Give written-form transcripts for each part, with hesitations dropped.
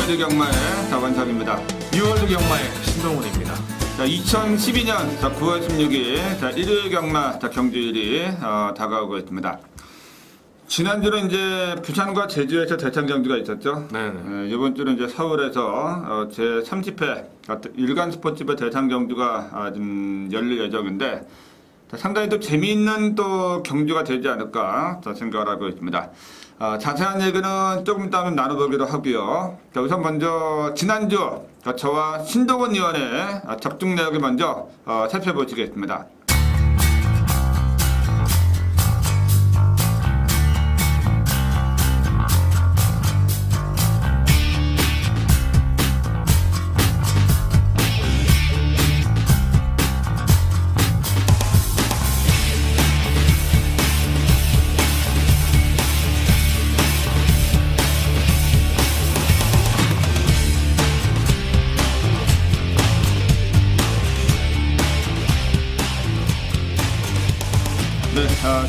뉴월드 경마의 원석입니다. 뉴월드 경마의 신동훈입니다. 자, 2012년 9월 16일 일요일 경마 경주일이 다가오고 있습니다. 지난주는 이제 부산과 제주에서 대창 경주가 있었죠. 네네. 이번 주는 이제 서울에서 제 30회 일간 스포츠배 대창 경주가 좀 열릴 예정인데 상당히 또 재미있는 또 경주가 되지 않을까 생각을 하고 있습니다. 자세한 얘기는 조금 이따 나눠보기로 하고요. 자, 우선 먼저 지난주 저와 신동훈 의원의 접종 내역을 먼저 살펴보시겠습니다.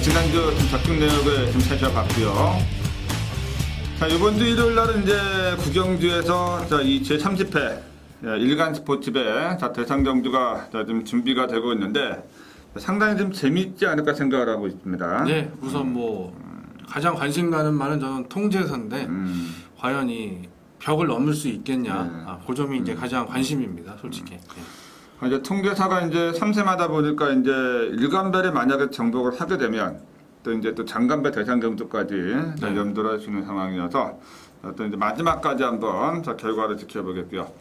지난주 접종 내역을 좀 살펴봤고요. 자, 이번 주 일요일 날은 이제 구경주에서 이 제30회 일간 스포츠배 대상 경주가 좀 준비가 되고 있는데 상당히 좀 재미있지 않을까 생각을 하고 있습니다. 네, 우선 뭐 가장 관심 가는 말은 저는 통제선인데 과연 이 벽을 넘을 수 있겠냐, 그 점이 이제 가장 관심입니다, 솔직히. 이제 통계사가 이제 3세마다 보니까 이제 일간배를 만약에 정복을 하게 되면 또 이제 또 장간배 대상 경주까지 염두를 할 수 있는 상황이어서 또 이제 마지막까지 한번 결과를 지켜보겠고요.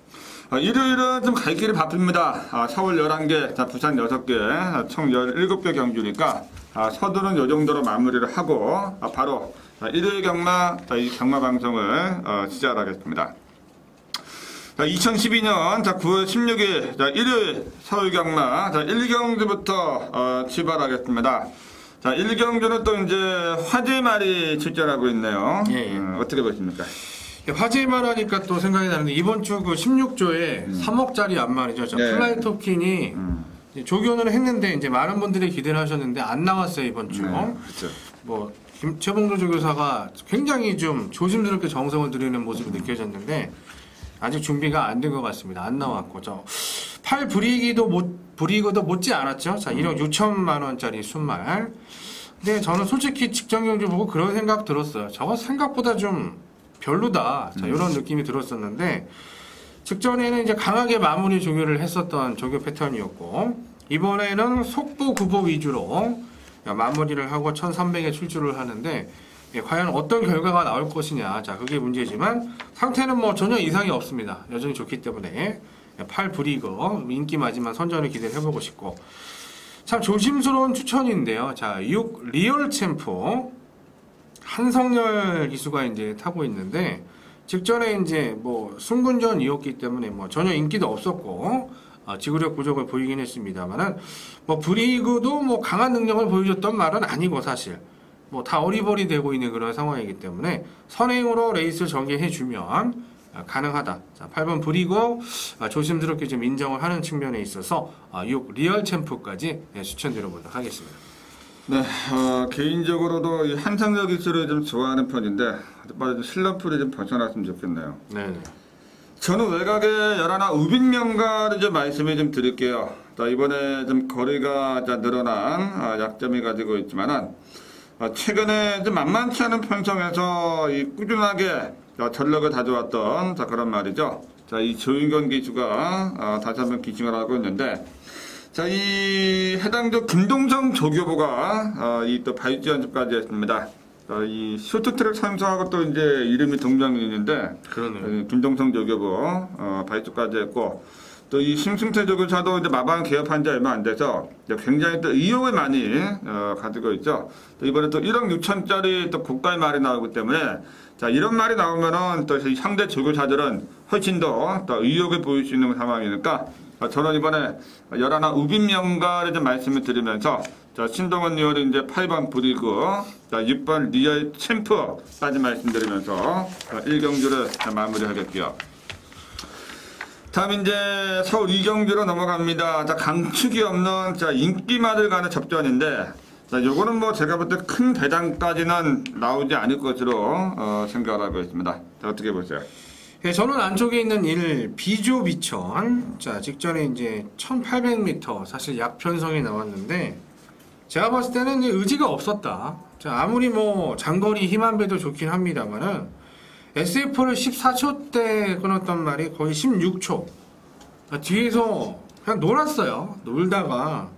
일요일은 좀 갈 길이 바쁩니다. 서울 11개, 부산 6개, 총 17개 경주니까 서두는 요 정도로 마무리를 하고 바로 일요일 경마, 이 경마 방송을 시작하겠습니다. 2012년 9월 16일 일요일 서울 경마 1경주부터 출발하겠습니다. 1경주는 또 이제 화제말이 출전하고 있네요. 어떻게 보십니까? 화제말 하니까 또 생각이 나는데 이번 주 그 16조에 3억짜리 안말이죠. 플라이 토킨이 조견을 했는데 이제 많은 분들이 기대를 하셨는데 안 나왔어요, 이번 주. 그렇죠. 뭐 최봉도 조교사가 굉장히 좀 조심스럽게 정성을 들이는 모습이 느껴졌는데 아직 준비가 안 된 것 같습니다. 안 나왔고 팔 브리기도 못지 않았죠. 1억 6천만 원짜리 순말. 근데 저는 솔직히 직전 경주 보고 그런 생각 들었어요. 저거 생각보다 좀 별로다. 이런 느낌이 들었었는데 직전에는 이제 강하게 마무리 조교를 했었던 조교 패턴이었고 이번에는 속보 구보 위주로 마무리를 하고 1300에 출주를 하는데 과연 어떤 결과가 나올 것이냐, 그게 문제지만 상태는 뭐 전혀 이상이 없습니다. 여전히 좋기 때문에 팔 브리거 인기 마지막 선전을 기대를 해보고 싶고 참 조심스러운 추천인데요. 6 리얼 챔프 한성열 기수가 이제 타고 있는데 직전에 이제 뭐 승군전이었기 때문에 뭐 전혀 인기도 없었고 지구력 부족을 보이긴 했습니다만은 뭐 브리그도 뭐 강한 능력을 보여줬던 말은 아니고 사실. 뭐 다 어리버리 되고 있는 그런 상황이기 때문에 선행으로 레이스 전개해주면 가능하다. 8번 브리고 조심스럽게 좀 인정을 하는 측면에 있어서 6 리얼 챔프까지 추천드려보도록 하겠습니다. 네, 개인적으로도 이 한상혁 기수를 좀 좋아하는 편인데 슬럼프를 좀 벗어났으면 좋겠네요. 네. 저는 외곽에 열하나 우빈명가를 좀 말씀을 좀 드릴게요. 이번에 좀 거리가 늘어난 약점이 가지고 있지만은 최근에 좀 만만치 않은 편성에서 꾸준하게 전력을 가져왔던 그런 말이죠. 이 조인건 기수가 다시 한번 기승을 하고 있는데 이 해당조 김동성 조교보가 이 또 바이주 연습까지 했습니다. 이 쇼트트랙 선수하고 또 이제 이름이 동명이 있는데 그러네요. 김동성 조교보 바이주까지 했고 또 이 심승태 조교사도 이제 마방 개업한 지 얼마 안 돼서 굉장히 또 의욕을 많이 가지고 있죠. 또 이번에 또 1억 6천짜리 또 고가의 말이 나오기 때문에 이런 말이 나오면은 또 상대 조교사들은 훨씬 더 의욕을 보일 수 있는 상황이니까 저는 이번에 열하나 우빈명가를 좀 말씀을 드리면서 신동훈 의원이 이제 8번 브리그 6번 리얼 챔프까지 말씀드리면서 1경주를 마무리하겠고요. 다음 이제 서울 2경주로 넘어갑니다. 강축이 없는 인기마들 간의 접전인데 요거는 뭐 제가 볼 때 큰 배당까지는 나오지 않을 것으로 생각을 하고 있습니다. 어떻게 보세요? 예, 저는 안쪽에 있는 1 비조 비천. 자, 직전에 이제 1800m 사실 약편성이 나왔는데 제가 봤을 때는 이제 의지가 없었다. 자, 아무리 뭐 장거리 힘안배도 좋긴 합니다만은 SF를 14초대 끊었단 말이 거의 16초. 뒤에서 그냥 놀았어요. 놀다가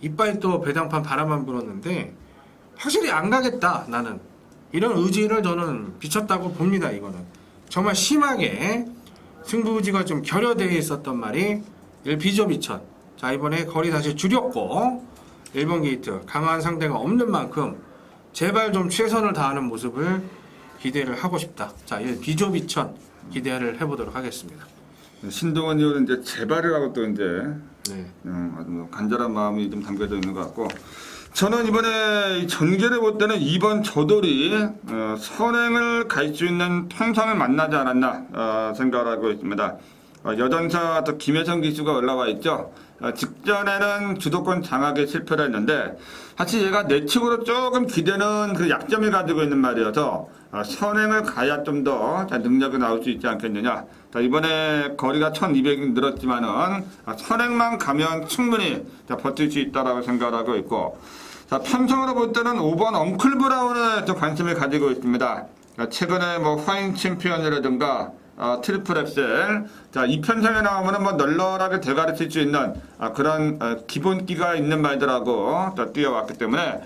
이빨 또 배당판 바람만 불었는데 확실히 안 가겠다 나는. 이런 의지를 저는 비쳤다고 봅니다. 이거는 정말 심하게 승부지가 좀 결여되어 있었던 말이 1 비조 비천. 자, 이번에 거리 다시 줄였고 1번 게이트 강한 상대가 없는 만큼 제발 좀 최선을 다하는 모습을 기대를 하고 싶다. 자, 1 비조 비천 기대를 해보도록 하겠습니다. 신동원 의원은 이제 재발이라고 또 이제 네. 아주 뭐 간절한 마음이 좀 담겨져 있는 것 같고, 저는 이번에 이 전개를 볼 때는 2번 저돌이 선행을 갈 수 있는 통상을 만나지 않았나 생각을 하고 있습니다. 여전사 또 김혜성 기수가 올라와 있죠. 직전에는 주도권 장악에 실패를 했는데 사실 얘가 내측으로 조금 기대는 그 약점을 가지고 있는 말이어서 선행을 가야 좀 더 능력이 나올 수 있지 않겠느냐. 이번에 거리가 1200이 늘었지만은 선행만 가면 충분히 버틸 수 있다라고 생각하고 있고, 자, 편성으로 볼 때는 5번 엉클 브라운에 좀 관심을 가지고 있습니다. 최근에 뭐 화인 챔피언이라든가 트리플 엑셀, 자, 이 편성에 나오면은 뭐 널널하게 대가리 칠 수 있는 그런 기본기가 있는 말들하고 뛰어왔기 때문에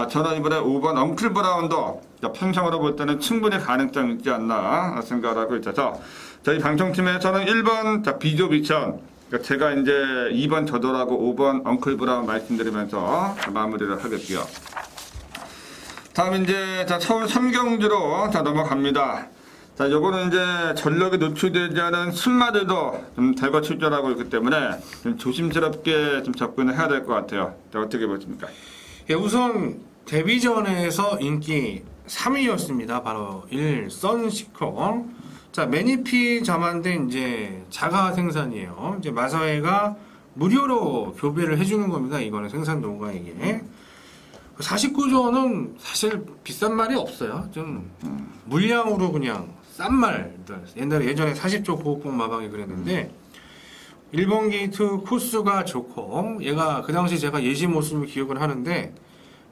저는 이번에 5번 엉클 브라운도 편성으로 볼 때는 충분히 가능성이 있지 않나 생각을 하고 있어서 저희 방송팀에서는 1번 비조 비천, 제가 이제 2번 저돌하고 5번 엉클 브라운 말씀드리면서 마무리를 하겠고요. 다음 이제 서울 삼경주로 넘어갑니다. 자, 요거는 이제 전력이 노출되지 않은 순마들도 좀 대거 출전하고 있기 때문에 좀 조심스럽게 좀 접근을 해야 될 것 같아요. 자, 어떻게 보십니까? 예, 우선 데뷔전에서 인기 3위였습니다. 바로 1 선시커. 자, 매니피 자만된 이제 자가 생산이에요. 이제 마사회가 무료로 교배를 해주는 겁니다. 이거는 생산 농가에게. 49조는 사실 비싼 말이 없어요. 좀 물량으로 그냥 싼 말들. 예전에 40조 고급봉 마방이 그랬는데 1번 게이트 코스가 좋고, 얘가 그 당시 제가 예시 모습을 기억을 하는데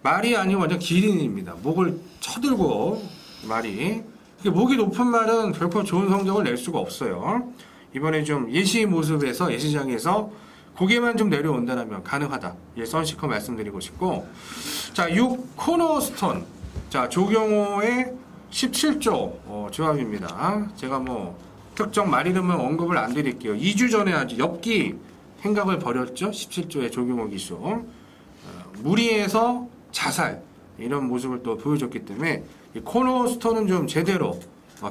말이 아니고 완전 기린입니다. 목을 쳐들고 말이. 목이 높은 말은 결코 좋은 성적을 낼 수가 없어요. 이번에 좀 예시 모습에서 예시장에서 고개만 좀 내려온다면 가능하다. 예, 선시커 말씀드리고 싶고, 자, 6 코너스톤. 자, 조경호의 17조 조합입니다. 제가 뭐 특정 말 이름은 언급을 안 드릴게요. 2주 전에 아주 엽기 행각을 벌였죠. 17조의 조경호 기수. 무리해서 자살 이런 모습을 또 보여줬기 때문에 이 코너스톤은 좀 제대로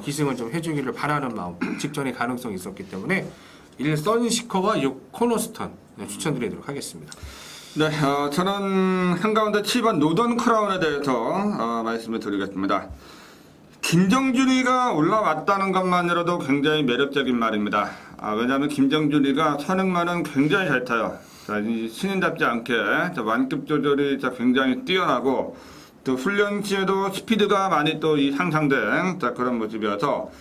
기승을 좀 해주기를 바라는 마음, 직전의 가능성이 있었기 때문에 1 선시커와 6 코너스톤 추천드리도록 하겠습니다. 네, 저는 한가운데 7번 노던 크라운에 대해서 말씀을 드리겠습니다. 김정준이가 올라왔다는 것만으로도 굉장히 매력적인 말입니다. 왜냐하면 김정준이가 선행만은 굉장히 잘 타요. 자, 신인답지 않게 완급 조절이 굉장히 뛰어나고, 또 훈련치에도 스피드가 많이 또 향상된 그런 모습이어서,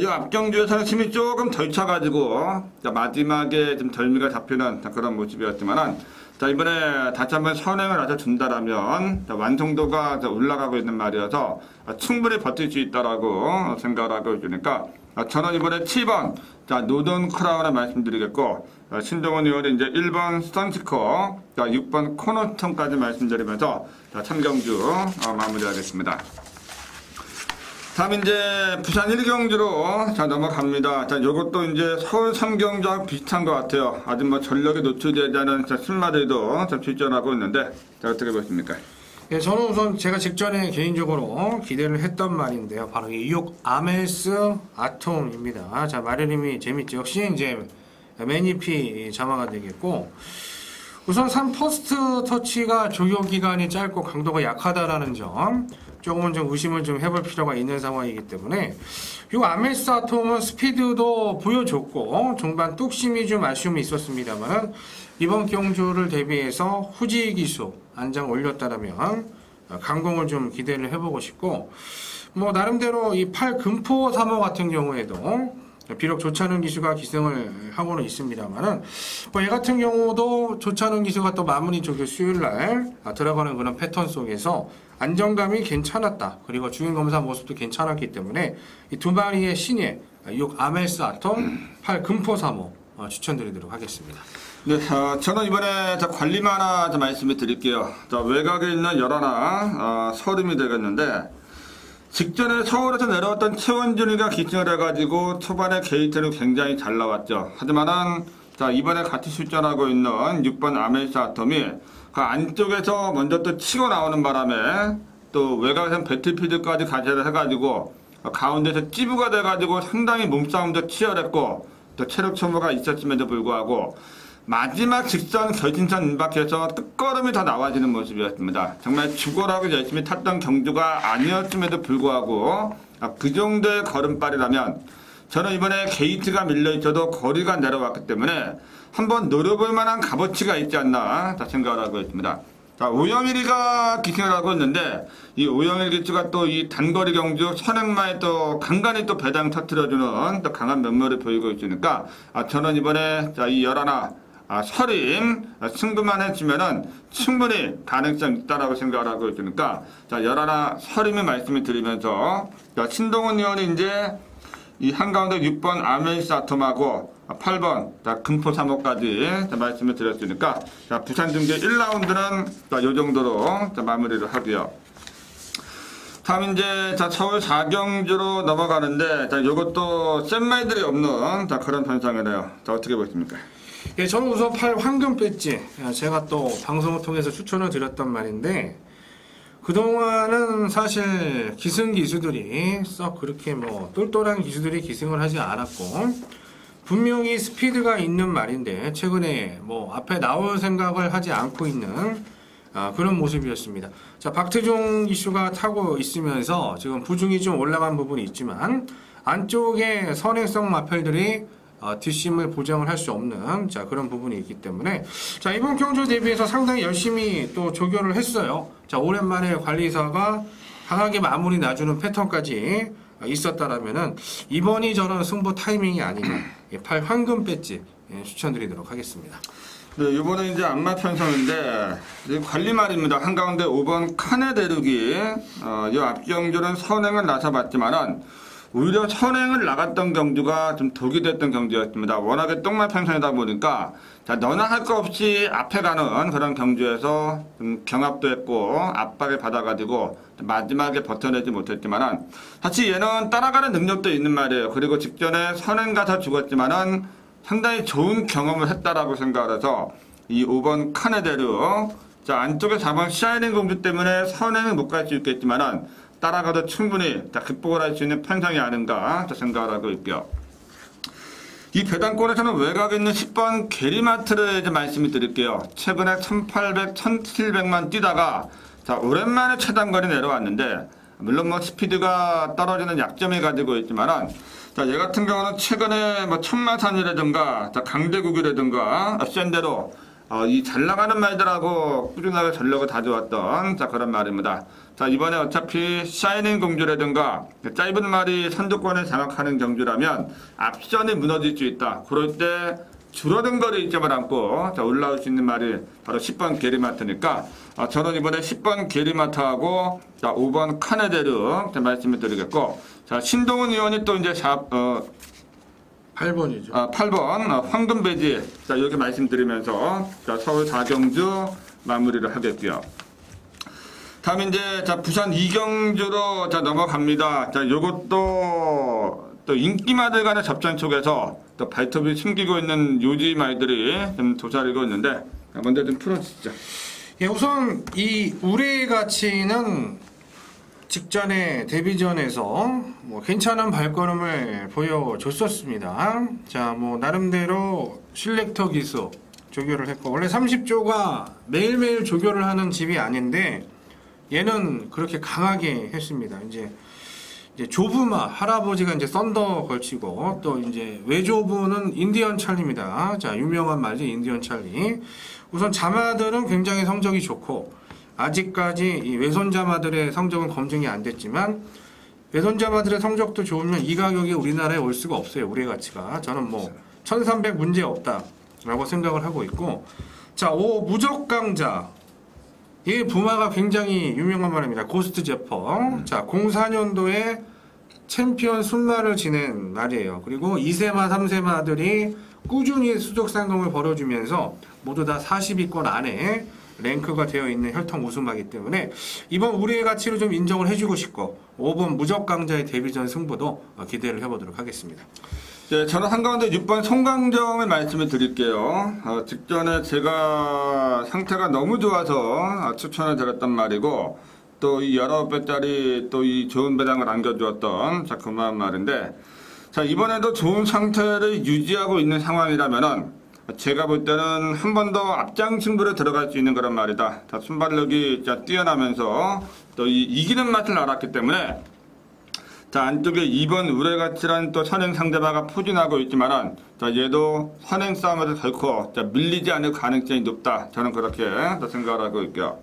이 앞경주에서는 힘이 조금 덜 차가지고 마지막에 좀 덜미가 잡히는 그런 모습이었지만, 이번에 다시 한번 선행을 아주 준다라면 완성도가 올라가고 있는 말이어서 충분히 버틸 수 있다라고 생각을 하고 있으니까, 저는 이번에 7번 노던 크라운을 말씀드리겠고, 신동원 의원이 이제 1번 선시커, 6번 코너스톤까지 말씀드리면서 참경주 마무리하겠습니다. 다음 이제 부산 1경주로 넘어갑니다. 요것도 이제 서울 3경주와 비슷한 것 같아요. 아직 뭐 전력이 노출되지 않은 신마들도 출전하고 있는데, 어떻게 보십니까? 예, 저는 우선 제가 직전에 개인적으로 기대를 했던 말인데요. 바로 이 6 아메스 아톰입니다. 자, 말 이름이 재밌죠. 역시 이제 매니피 자마가 되겠고, 우선 3 퍼스트 터치가 조교 기간이 짧고 강도가 약하다라는 점, 조금은 좀 의심을 좀 해볼 필요가 있는 상황이기 때문에, 이 아메스 아톰은 스피드도 보여줬고 종반 뚝심이 좀 아쉬움이 있었습니다만, 이번 경주를 대비해서 후지 기수 안장 올렸다라면 강공을 좀 기대를 해보고 싶고, 뭐 나름대로 이 8 금포 3호 같은 경우에도 비록 조찬훈 기수가 기승을 하고는 있습니다만은 얘 같은 경우도 조찬훈 기수가 또 마무리 조교 수요일날 들어가는 그런 패턴 속에서 안정감이 괜찮았다. 그리고 주행 검사 모습도 괜찮았기 때문에 이 두 마리의 신예 6 아멜스 아톰 8 금포 3호 추천드리도록 하겠습니다. 네, 저는 이번에 관리만 하나 좀 말씀을 드릴게요. 외곽에 있는 열하나 서름이 되겠는데 직전에 서울에서 내려왔던 최원준이가 기승을 해가지고 초반에 게이트는 굉장히 잘 나왔죠. 하지만은 이번에 같이 출전하고 있는 6번 아멜스 아톰이 그 안쪽에서 먼저 또 치고 나오는 바람에 또 외곽에서 배틀필드까지 가세를 해가지고 가운데서 찌부가 돼가지고 상당히 몸싸움도 치열했고 또 체력 소모가 있었음에도 불구하고 마지막 직선 결승선 임박해서 뜻걸음이 더 나와지는 모습이었습니다. 정말 죽어라고 열심히 탔던 경주가 아니었음에도 불구하고 그 정도의 걸음발이라면 저는 이번에 게이트가 밀려있어도 거리가 내려왔기 때문에 한번 노려볼 만한 값어치가 있지 않나 생각을 하고 있습니다. 오영일이가 기승을 하고 있는데 이 오영일 기수가 또 이 단거리 경주 선행마에 또 간간히 또 배당 터뜨려주는 또 강한 면모를 보이고 있으니까 저는 이번에 이 열하나 서림 승부만 해주면은 충분히 가능성 있다라고 생각을 하고 있으니까 열하나 서림을 말씀을 드리면서 신동훈 의원이 이제 이 한가운데 6번 아멜스 아톰하고 8번 금포 3호까지 말씀을 드렸으니까 부산 중계 1라운드는 이 정도로 마무리를 하고요. 다음 이제 서울 4경주로 넘어가는데 요것도 센 말들이 없는 그런 현상이네요. 어떻게 보십니까? 예, 저는 우선 8 황금 배지 제가 또 방송을 통해서 추천을 드렸단 말인데 그동안은 사실 기승 기수들이 썩 그렇게 뭐 똘똘한 기수들이 기승을 하지 않았고 분명히 스피드가 있는 말인데 최근에 뭐 앞에 나올 생각을 하지 않고 있는 그런 모습이었습니다. 자, 박태종 기수가 타고 있으면서 지금 부중이 좀 올라간 부분이 있지만 안쪽에 선행성 마펠들이 뒷심을 보장을 할 수 없는 그런 부분이 있기 때문에 이번 경주 대비해서 상당히 열심히 또 조교를 했어요. 오랜만에 관리사가 강하게 마무리 놔주는 패턴까지 있었다라면은 이번이 저런 승부 타이밍이 아니냐 8 황금 배지 추천드리도록 하겠습니다. 네, 이번에 이제 안마 편성인데 관리 말입니다. 한가운데 5번 칸의 대륙이 이 앞경주는 선행을 나서봤지만은 오히려 선행을 나갔던 경주가 좀 독이 됐던 경주였습니다. 워낙에 똥말 편성이다 보니까 너나 할 거 없이 앞에 가는 그런 경주에서 좀 경합도 했고 압박을 받아가지고 마지막에 버텨내지 못했지만은 사실 얘는 따라가는 능력도 있는 말이에요. 그리고 직전에 선행 가서 죽었지만은 상당히 좋은 경험을 했다라고 생각을 해서 이 5번 칸의 대륙 안쪽에 4번 샤이닝 공주 때문에 선행은 못 갈 수 있겠지만은 따라가도 충분히 극복을 할 수 있는 편성이 아닌가 생각을 하고 있고요. 이 배당권에서는 외곽에 있는 10번 게리마트를 이제 말씀을 드릴게요. 최근에 1800, 1700만 뛰다가 오랜만에 최단거리 내려왔는데 물론 뭐 스피드가 떨어지는 약점이 가지고 있지만은 얘 같은 경우는 최근에 뭐 천마산이라든가 강대국이라든가 센대로 이 잘 나가는 말들하고 꾸준하게 전력을 다져왔던 그런 말입니다. 이번에 어차피 샤이닝 공주라든가 짧은 말이 선두권을 장악하는 경주라면 앞선이 무너질 수 있다. 그럴 때 줄어든 거리 잊지만 않고 올라올 수 있는 말이 바로 10번 게리마트니까 저는 이번에 10번 게리마트하고 5번 카네데르 말씀을 드리겠고 신동훈 의원이 또 이제 8번이죠. 8번 황금배지 이렇게 말씀드리면서 서울 4경주 마무리를 하겠고요. 다음 이제 부산 2경주로 넘어갑니다. 요것도 또 인기마들 간의 접전 쪽에서 또 발톱이 숨기고 있는 요지 말들이 좀 도사리고 있는데 먼저 좀 풀어주시죠. 예, 우선 이 우레 가치는 직전에 데뷔전에서 뭐 괜찮은 발걸음을 보여줬었습니다. 뭐 나름대로 실렉터 기수 조교를 했고 원래 30조가 매일매일 조교를 하는 집이 아닌데 얘는 그렇게 강하게 했습니다. 이제 조부마 할아버지가 이제 썬더 걸치고 또 이제 외조부는 인디언 찰리입니다. 유명한 말이 인디언 찰리. 우선 자마들은 굉장히 성적이 좋고 아직까지 이 외손자마들의 성적은 검증이 안 됐지만 외손자마들의 성적도 좋으면 이 가격이 우리나라에 올 수가 없어요. 우리의 가치가. 저는 뭐 1300 문제 없다라고 생각을 하고 있고, 자, 5 무적강자. 이 부마가 굉장히 유명한 말입니다. 고스트 제퍼. 자, 04년도에 챔피언 순말을 지낸 말이에요. 그리고 2세마, 3세마들이 꾸준히 수적 상금을 벌어주면서 모두 다 40위권 안에 랭크가 되어 있는 혈통 우승마기 때문에 이번 우리의 가치를 좀 인정을 해주고 싶고 5번 무적강자의 데뷔전 승부도 기대를 해보도록 하겠습니다. 네, 저는 한가운데 6번 송강정을 말씀을 드릴게요. 직전에 제가 상태가 너무 좋아서 추천을 드렸단 말이고, 또 이 19배짜리 또 이 좋은 배당을 안겨주었던 자, 그만 말인데, 자, 이번에도 좋은 상태를 유지하고 있는 상황이라면은 제가 볼 때는 한 번 더 앞장 승부를 들어갈 수 있는 그런 말이다. 자, 순발력이 뛰어나면서 또 이기는 맛을 알았기 때문에, 자, 안쪽에 2번 우레가치라는 또 선행 상대마가 포진하고 있지만은, 자, 얘도 선행 싸움에서 결코 밀리지 않을 가능성이 높다. 저는 그렇게 생각을 하고 있고요.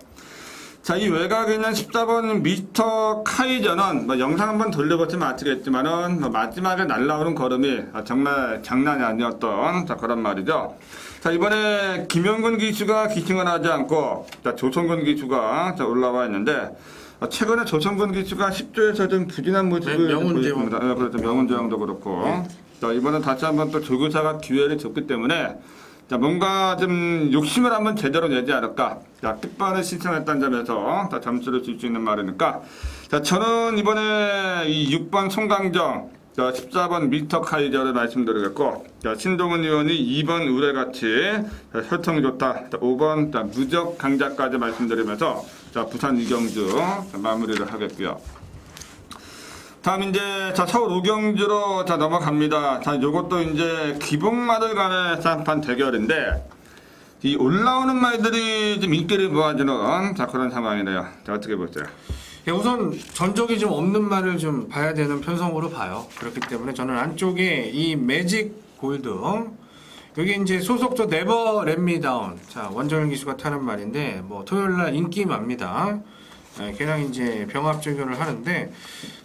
자, 이 외곽에 있는 14번 미스터 카이저는 뭐 영상 한번 돌려보시면 아시겠지만은 뭐 마지막에 날라오는 걸음이 정말 장난이 아니었던 자, 그런 말이죠. 자, 이번에 김영근 기수가 기승을 하지 않고 자, 조성근 기수가 자, 올라와 있는데, 최근에 조성근 기수가 10조에서 좀 부진한 모습을 보였습니다. 네, 그렇죠. 명운제왕도 그렇고. 네. 자, 이번에 다시 한번 또 조교사가 기회를 줬기 때문에 자, 뭔가 좀 욕심을 한번 제대로 내지 않을까. 자, 특반을 신청했다는 점에서 자, 점수를 줄 수 있는 말이니까. 자, 저는 이번에 이 6번 송강정, 자, 14번 미스터 카이저를 말씀드리겠고, 자, 신동훈 의원이 2번 우레같이 혈통이 좋다. 자, 5번 자, 무적 강자까지 말씀드리면서 자, 부산 이경주 자, 마무리를 하겠고요. 다음 이제 자, 서울 오경주로 자, 넘어갑니다. 자, 요것도 이제 기복마들 간의 쌍판 대결인데, 이 올라오는 말들이 좀 인기를 모아주는 자, 그런 상황이네요. 자, 어떻게 보세요? 예, 우선 전적이 좀 없는 말을 좀 봐야 되는 편성으로 봐요. 그렇기 때문에 저는 안쪽에 이 매직 골드, 여기 이제 소속조 네버 렛미 다운. 자, 원정현 기수가 타는 말인데, 뭐 토요일날 인기맙니다. 걔랑 이제 병합 조교를 하는데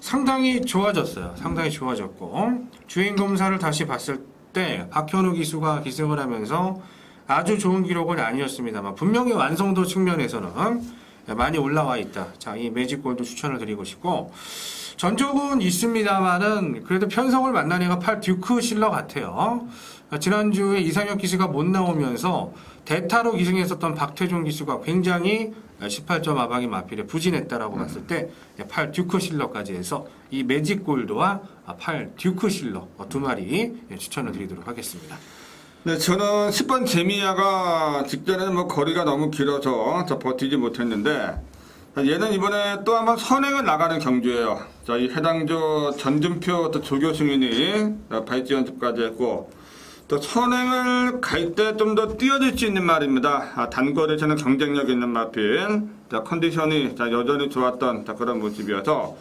상당히 좋아졌어요. 상당히 좋아졌고, 주행 검사를 다시 봤을 때 박현우 기수가 기승을 하면서 아주 좋은 기록은 아니었습니다만 분명히 완성도 측면에서는 많이 올라와 있다. 자, 이 매직골도 추천을 드리고 싶고, 전적은 있습니다만은 그래도 편성을 만난 애가 8 듀크 실러 같아요. 지난주에 이상혁 기수가 못 나오면서 대타로 기승했었던 박태종 기수가 굉장히 18점 아방이 마필에 부진했다라고 봤을 때 8 듀크 실러까지 해서 이 매직 골드와 8 듀크 실러 두 마리 추천을 드리도록 하겠습니다. 네, 저는 10번 제미야가 직전에는 뭐 거리가 너무 길어서 저 버티지 못했는데, 얘는 이번에 또 한번 선행을 나가는 경주예요. 자, 이 해당조 전준표 또 조교 승인이 발찌 연습까지 했고, 또 선행을 갈 때 좀 더 뛰어들 수 있는 말입니다. 단거리에서는 경쟁력 있는 마필, 자, 컨디션이 자, 여전히 좋았던 자, 그런 모습이어서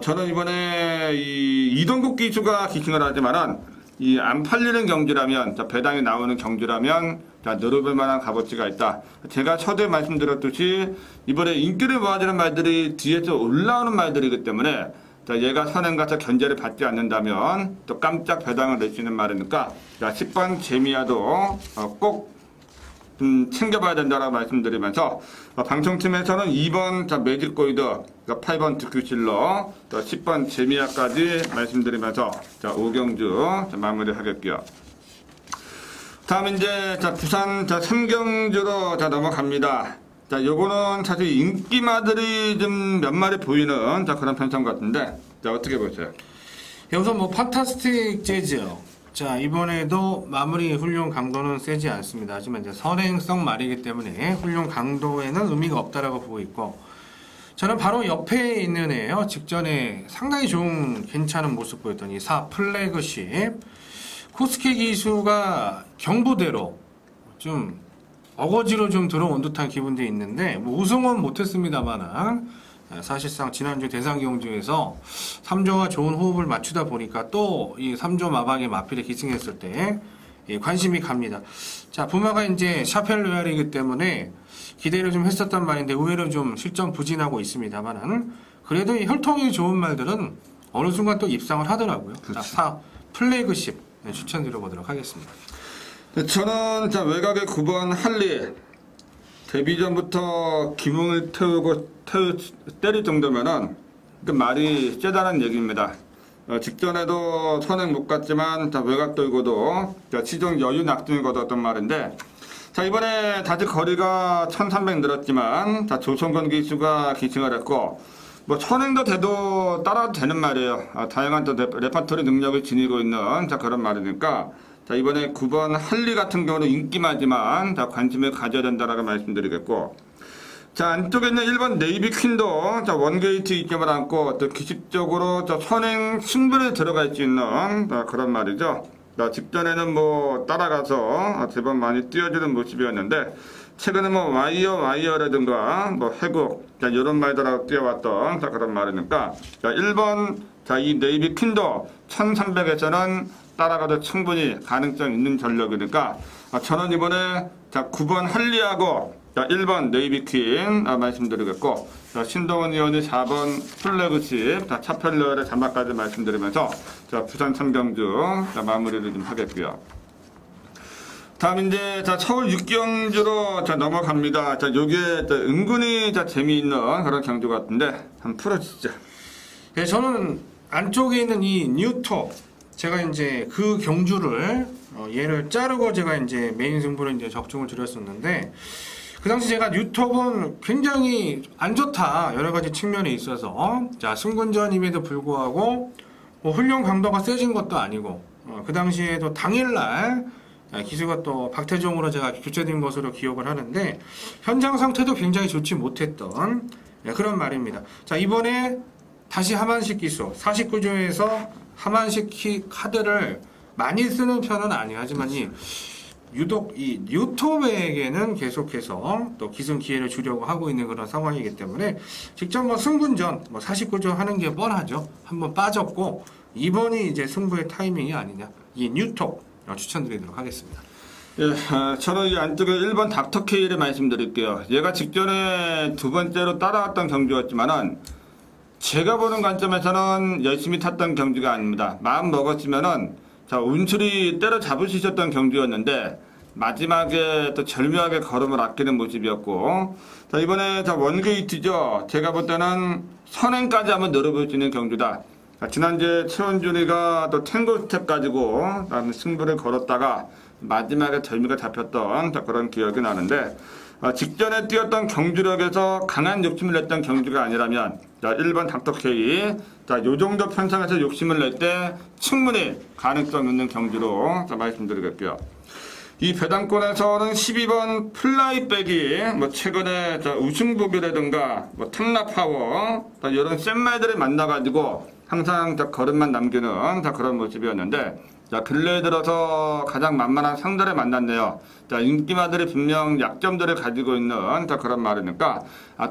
저는 이번에 이 이동국 기수가 기승을 하지만은 이 안 팔리는 경주라면, 자, 배당이 나오는 경주라면 자, 늘어볼 만한 값어치가 있다. 제가 처음에 말씀드렸듯이 이번에 인기를 모아주는 말들이 뒤에서 올라오는 말들이기 때문에, 자, 얘가 선행가서 견제를 받지 않는다면 또 깜짝 배당을 낼 수 있는 말이니까, 자, 10번 제미야도 꼭 챙겨봐야 된다라고 말씀드리면서, 방송팀에서는 2번 자, 매직 골드, 8번 듀큐실러, 10번 제미야까지 말씀드리면서 자, 오경주 자, 마무리하겠고요. 다음 이제 자, 부산 자, 삼경주로 자, 넘어갑니다. 자, 요거는 사실 인기마들이 좀 몇 마리 보이는 자, 그런 편성 같은데, 자, 어떻게 보세요? 우선 뭐 판타스틱 재즈요. 자, 이번에도 마무리 훈련 강도는 세지 않습니다. 하지만 이제 선행성 말이기 때문에 훈련 강도에는 의미가 없다라고 보고 있고, 저는 바로 옆에 있는 애예요. 직전에 상당히 좋은 괜찮은 모습 보였던 이 4 플래그십 코스케 기수가 경보대로 좀 어거지로 좀 들어온 듯한 기분도 있는데, 뭐 우승은 못했습니다만 사실상 지난주 대상 경주에서 3조와 좋은 호흡을 맞추다 보니까 또 이 3조 마방의 마필에 기승했을 때 관심이 갑니다. 자, 부마가 이제 샤펠 로얄이기 때문에 기대를 좀 했었단 말인데 의외로 좀 실점 부진하고 있습니다만은 그래도 이 혈통이 좋은 말들은 어느 순간 또 입상을 하더라고요. 자, 4 플래그십 추천드려보도록 하겠습니다. 저는 자 외곽의 9번 할리 데뷔 전부터 기분을 때릴 정도면은 그 말이 세다는 얘기입니다. 직전에도 선행 못 갔지만 자 외곽 돌고도 시종 여유 낙진을 거뒀던 말인데 자 이번에 다시 거리가 1300 늘었지만 자 조성건 기수가 기승을 했고 뭐 선행도 돼도 따라도 되는 말이에요. 다양한 또 레파토리 능력을 지니고 있는 자 그런 말이니까 자 이번에 9번 할리 같은 경우는 인기마지만 자 관심을 가져야 된다라고 말씀드리겠고 자 안쪽에 있는 1번 네이비 퀸도 자 원게이트 입점을 안고 또 기식적으로 저 선행 승부에 들어갈 수 있는 그런 말이죠. 직전에는 뭐 따라가서 제법 많이 뛰어주는 모습이었는데 최근에 뭐 와이어라든가 뭐 해국 자 이런 말들하고 뛰어왔던 자 그런 말이니까 자 1번 자 이 네이비 퀸도 1300에서는 따라가도 충분히 가능성 있는 전력이니까 저는 이번에 자 9번 할리하고 자 1번 네이비 퀸 말씀드리겠고 자 신동원 의원이 4번 플래그십 자 차펠러의 자막까지 말씀드리면서 자 부산 삼경주 자 마무리를 좀 하겠고요. 다음 이제 자 서울 6경주로 자 넘어갑니다. 자 요게 자, 은근히 자 재미있는 그런 경주 같은데 한번 풀어주시죠. 네, 저는 안쪽에 있는 이 뉴톱 제가 이제 그 경주를 얘를 자르고 제가 이제 메인 승부를 이제 적중을 드렸었는데 그 당시 제가 뉴톱은 굉장히 안 좋다 여러 가지 측면에 있어서 자 승군전임에도 불구하고 뭐 훈련 강도가 세진 것도 아니고 그 당시에도 당일날 기수가 또 박태종으로 제가 교체된 것으로 기억을 하는데 현장 상태도 굉장히 좋지 못했던 그런 말입니다. 자 이번에 다시 하만식 기수 49조에서 하만식 카드를 많이 쓰는 편은 아니에요. 하지만 유독 이 뉴톱에게는 계속해서 또 기승 기회를 주려고 하고 있는 그런 상황이기 때문에 직접 뭐 승군전 뭐 49조 하는 게 뻔하죠. 한번 빠졌고 이번이 이제 승부의 타이밍이 아니냐. 이 뉴톱 추천드리도록 하겠습니다. 예, 저는 이 안쪽에 1번 닥터 K를 말씀드릴게요. 얘가 직전에 두 번째로 따라왔던 경주였지만은 제가 보는 관점에서는 열심히 탔던 경주가 아닙니다. 마음 먹었으면은 자 운출이 때려잡으셨던 경주였는데 마지막에 또 절묘하게 걸음을 아끼는 모습이었고 자 이번에 자 원게이트죠. 제가 볼 때는 선행까지 한번 노려볼 수 있는 경주다. 자, 지난주에 최원준이가 또 탱고 스텝 가지고 승부를 걸었다가 마지막에 절묘가 잡혔던 자, 그런 기억이 나는데 직전에 뛰었던 경주력에서 강한 욕심을 냈던 경주가 아니라면 자 1번 닥터 K 자 요정도 편성에서 욕심을 낼 때 충분히 가능성 있는 경주로 자 말씀드리겠고요. 이 배당권에서는 12번 플라이백이 뭐 최근에 자 우승복이라든가 뭐 탐라파워 자 이런 센 말들을 만나가지고 항상 자 걸음만 남기는 자 그런 모습이었는데 자 근래에 들어서 가장 만만한 상대를 만났네요. 자 인기마들이 분명 약점들을 가지고 있는 자 그런 말이니까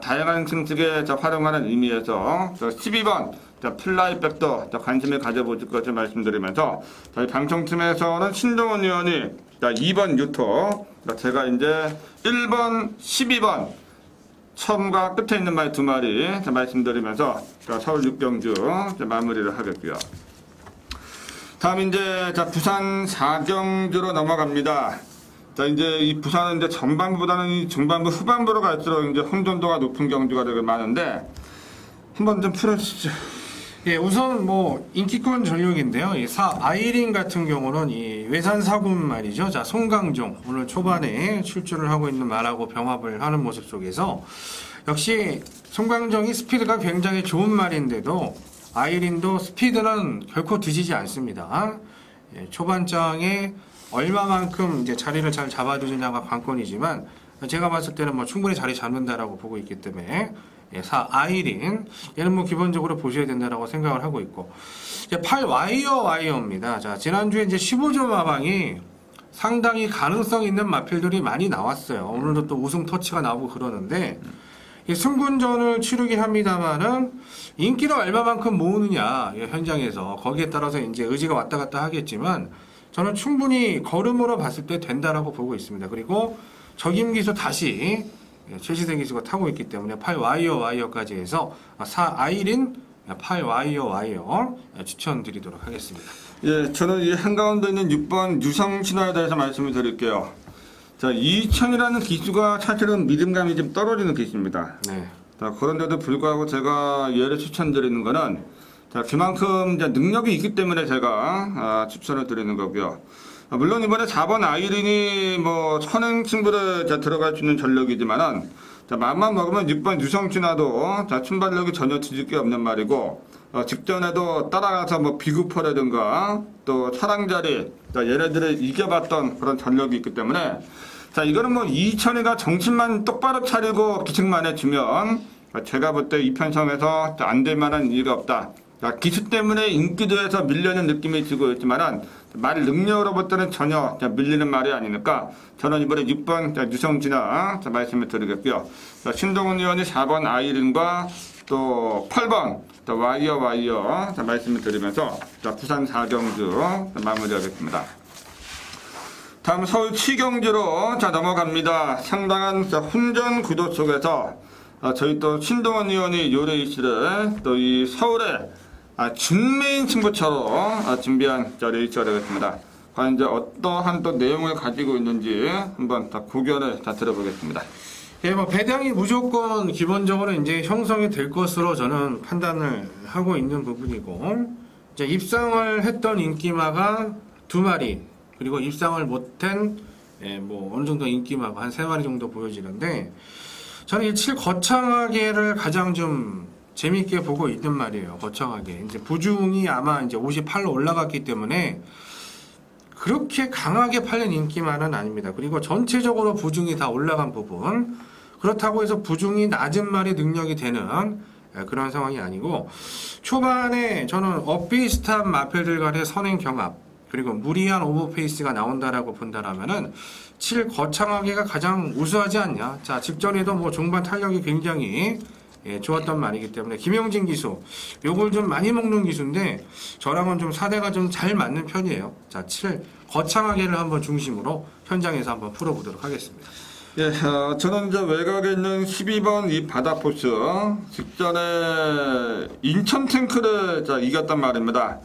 다양한 승식에 자 활용하는 의미에서 자 12번 자 플라이백도 자 관심을 가져보실 것을 말씀드리면서 저희 방송팀에서는 신동원 의원이 자 2번 유토 자 제가 이제 1번 12번 처음과 끝에 있는 말 두 마리 자 말씀드리면서 자 서울 6경주 자 마무리를 하겠고요. 다음 이제 자 부산 4경주로 넘어갑니다. 자 이제 이 부산은 이제 전반부보다는 이 중반부 후반부로 갈수록 이제 혼돈도가 높은 경주가 되게 많은데 한번 좀 풀어주시죠. 예, 우선 뭐 인기권 전력인데요. 이 아이린 같은 경우는 이 외산 사군 말이죠. 자 송강종 오늘 초반에 출주를 하고 있는 말하고 병합을 하는 모습 속에서 역시 송강종이 스피드가 굉장히 좋은 말인데도 아이린도 스피드는 결코 뒤지지 않습니다. 예, 초반장에 얼마만큼 이제 자리를 잘 잡아주느냐가 관건이지만 제가 봤을 때는 뭐 충분히 자리 잡는다라고 보고 있기 때문에 예, 아이린 얘는 뭐 기본적으로 보셔야 된다라고 생각을 하고 있고 이제 8 와이어입니다. 자 지난주에 이제 15조 마방이 상당히 가능성 있는 마필들이 많이 나왔어요. 오늘도 또 우승 터치가 나오고 그러는데 이 승군전을 치르긴 합니다만은 인기를 얼마만큼 모으느냐 현장에서 거기에 따라서 이제 의지가 왔다 갔다 하겠지만 저는 충분히 걸음으로 봤을 때 된다라고 보고 있습니다. 그리고 적임 기수 다시 최시생 기수가 타고 있기 때문에 8 와이어까지 해서 4 아이린 8 와이어 추천드리도록 하겠습니다. 예, 저는 이 한가운데 있는 6번 유성신화에 대해서 말씀을 드릴게요. 자, 2000이라는 기수가 사실은 믿음감이 좀 떨어지는 기수입니다. 네. 자, 그런데도 불구하고 제가 얘를 추천드리는 거는 자, 그만큼 이제 능력이 있기 때문에 제가 추천을 드리는 거고요. 물론 이번에 4번 아이린이 뭐 선행 승부를 들어갈 수 있는 전력이지만은 자, 맘만 먹으면 6번 유성진화도 자, 순발력이 전혀 뒤질 게 없는 말이고 직전에도 따라가서 뭐 비구퍼라든가 또 사랑자리 자, 얘네들을 이겨봤던 그런 전력이 있기 때문에 자, 이거는 뭐 이천이가 정신만 똑바로 차리고 기승만 해주면 제가 볼 때 이 편성에서 안 될 만한 이유가 없다. 자, 기수 때문에 인기도에서 밀려는 느낌이 들고 있지만은 말 능력으로부터는 전혀 밀리는 말이 아니니까 저는 이번에 6번 유성진아 말씀을 드리겠고요. 자, 신동훈 의원이 4번 아이린과 또 8번 와이어 말씀을 드리면서 자, 부산 4경주 마무리하겠습니다. 다음 서울 7경주로 자, 넘어갑니다. 상당한 자, 혼전 구도 속에서 저희 또 신동훈 의원이 요래 이슈를 또 이 서울의 준메인 승부처로 준비한 레이스가 되겠습니다. 과연 이제 어떠한 또 내용을 가지고 있는지 한번 다 고견을 다 들어보겠습니다. 예, 뭐 배당이 무조건 기본적으로 이제 형성이 될 것으로 저는 판단을 하고 있는 부분이고, 이제 입상을 했던 인기마가 2마리, 그리고 입상을 못한 뭐 어느 정도 인기마가 한 3마리 정도 보여지는데, 저는 이 7 거창하게를 가장 좀 재밌게 보고 있는 말이에요. 거창하게. 이제 부중이 아마 이제 58로 올라갔기 때문에 그렇게 강하게 팔린 인기만은 아닙니다. 그리고 전체적으로 부중이 다 올라간 부분. 그렇다고 해서 부중이 낮은 말이 능력이 되는 그런 상황이 아니고, 초반에 저는 엇비슷한 마필들 간의 선행 경합, 그리고 무리한 오버페이스가 나온다라고 본다라면은 7 거창하게가 가장 우수하지 않냐. 자, 직전에도 뭐 중반 탄력이 굉장히 좋았던 말이기 때문에 김영진 기수, 요걸 좀 많이 먹는 기수인데 저랑은 좀 사대가 좀 잘 맞는 편이에요. 자, 7 거창하게를 한번 중심으로 현장에서 한번 풀어보도록 하겠습니다. 예, 저는 이제 외곽에 있는 12번 이 바다포스 직전에 인천 탱크를 이겼단 말입니다.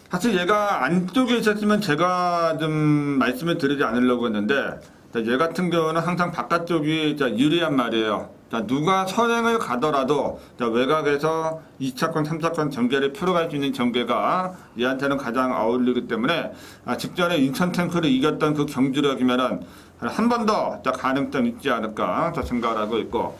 사실 얘가 안쪽에 있었으면 제가 좀 말씀을 드리지 않으려고 했는데 얘 같은 경우는 항상 바깥쪽이 유리한 말이에요. 누가 선행을 가더라도 외곽에서 2차권, 3차권 전개를 풀어갈 수 있는 전개가 얘한테는 가장 어울리기 때문에 직전에 인천 탱크를 이겼던 그 경주력이면은 한 번 더 가능성 있지 않을까 생각을 하고 있고,